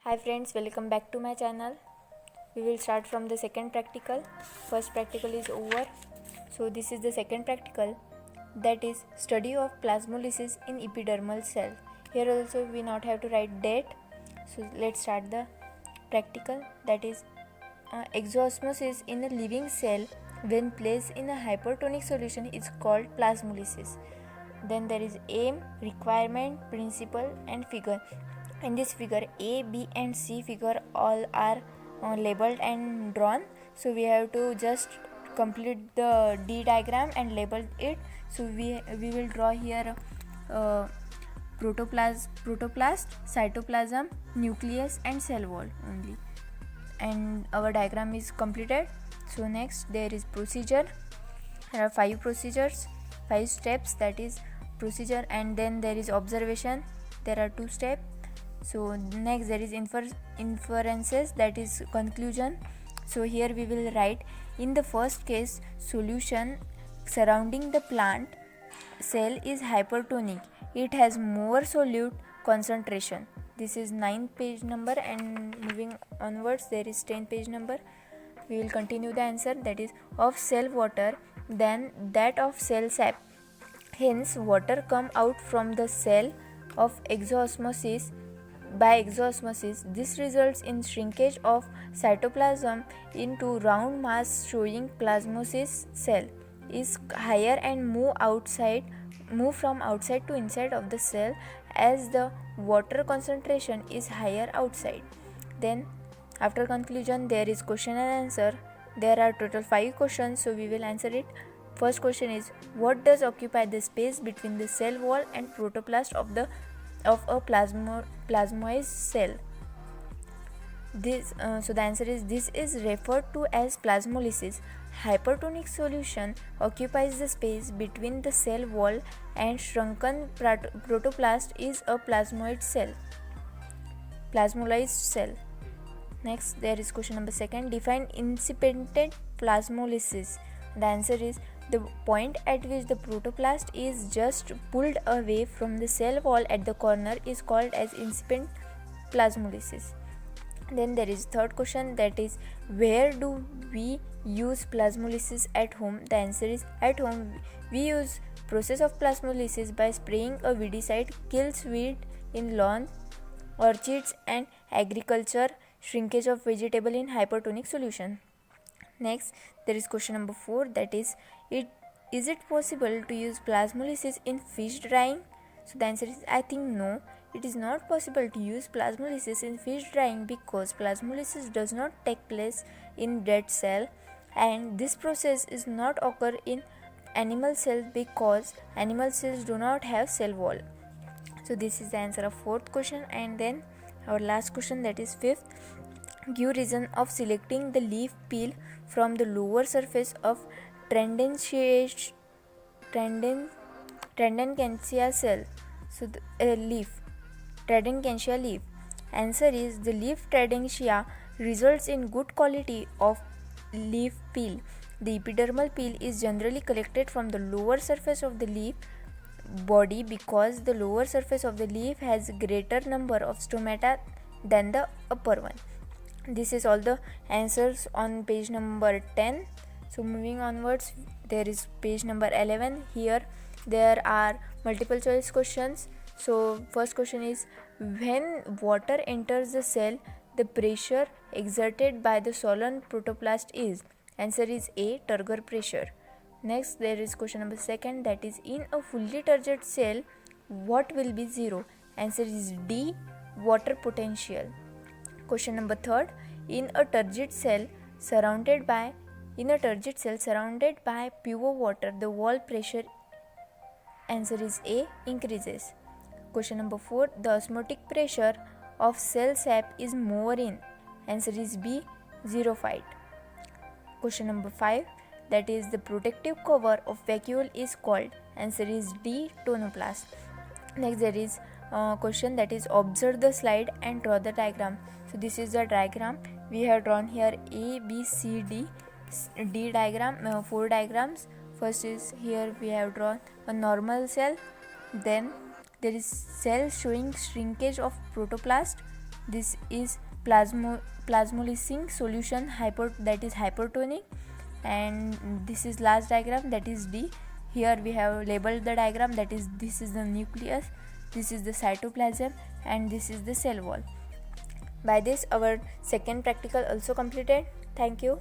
Hi friends, welcome back to my channel. We will start from the second practical. First practical is over. So this is the second practical, that is study of plasmolysis in epidermal cell. Here also we not have to write date. So let's start the practical, that is exosmosis in a living cell when placed in a hypertonic solution is called plasmolysis. Then there is aim, requirement, principle and figure. In this figure, A, B and C figure all are labeled and drawn. So we have to just complete the D diagram and label it. So we will draw here protoplast, cytoplasm, nucleus and cell wall only. And our diagram is completed. So next there is procedure. There are 5 procedures, 5 steps, that is procedure, and then there is observation. There are 2 steps. So next there is inferences, that is conclusion. So here we will write, in the first case solution surrounding the plant cell is hypertonic, it has more solute concentration. This is 9th page number, and moving onwards there is 10th page number. We will continue the answer, that is of cell water than that of cell sap. Hence water come out from the cell of exosmosis. By exosmosis, this results in shrinkage of cytoplasm into round mass, showing plasmosis cell is higher and move from outside to inside of the cell as the water concentration is higher outside. Then after conclusion there is question and answer. There are total 5 questions, so we will answer it. First question is, what does occupy the space between the cell wall and protoplast of a plasmoid cell? So the answer is, this is referred to as plasmolysis. Hypertonic solution occupies the space between the cell wall and shrunken protoplast is a plasmolyzed cell. Next there is question number 2. Define incipient plasmolysis. The answer is, the point at which the protoplast is just pulled away from the cell wall at the corner is called as incipient plasmolysis. Then there is third question, that is, where do we use plasmolysis at home? The answer is, at home we use process of plasmolysis by spraying a weedicide, kills weed in lawn, orchards and agriculture, shrinkage of vegetable in hypertonic solution. Next there is question number 4, that is it possible to use plasmolysis in fish drying? So the answer is, I think no, it is not possible to use plasmolysis in fish drying because plasmolysis does not take place in dead cell, and this process is not occur in animal cells because animal cells do not have cell wall. So this is the answer of 4th question. And then our last question, that is 5th. Give reason of selecting the leaf peel from the lower surface of Trendencantia cell. So the Trendencantia leaf. Answer is, the leaf Trendencantia results in good quality of leaf peel. The epidermal peel is generally collected from the lower surface of the leaf body because the lower surface of the leaf has greater number of stomata than the upper one. This is all the answers on page number 10. So moving onwards, there is page number 11. Here there are multiple choice questions. So first question is, when water enters the cell, the pressure exerted by the swollen protoplast is? Answer is A, Turgor pressure. Next there is question number 2, that is, in a fully turgid cell what will be 0? Answer is D, water potential. Question number 3, in a turgid cell surrounded by pure water, the wall pressure? Answer is A, increases. Question number 4, the osmotic pressure of cell sap is more in? Answer is B, 0.5. Question number 5, that is, the protective cover of vacuole is called? Answer is D, tonoplast. Next there is question, that is, observe the slide and draw the diagram. So this is the diagram. We have drawn here A, B, C, D diagram, 4 diagrams. First is, here we have drawn a normal cell. Then there is cell showing shrinkage of protoplast. This is plasmolysine solution that is hypertonic, and this is last diagram, that is D. Here we have labeled the diagram, that is this is the nucleus, this is the cytoplasm, and this is the cell wall. By this our second practical also completed. Thank you.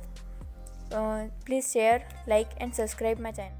Please share, like and subscribe my channel.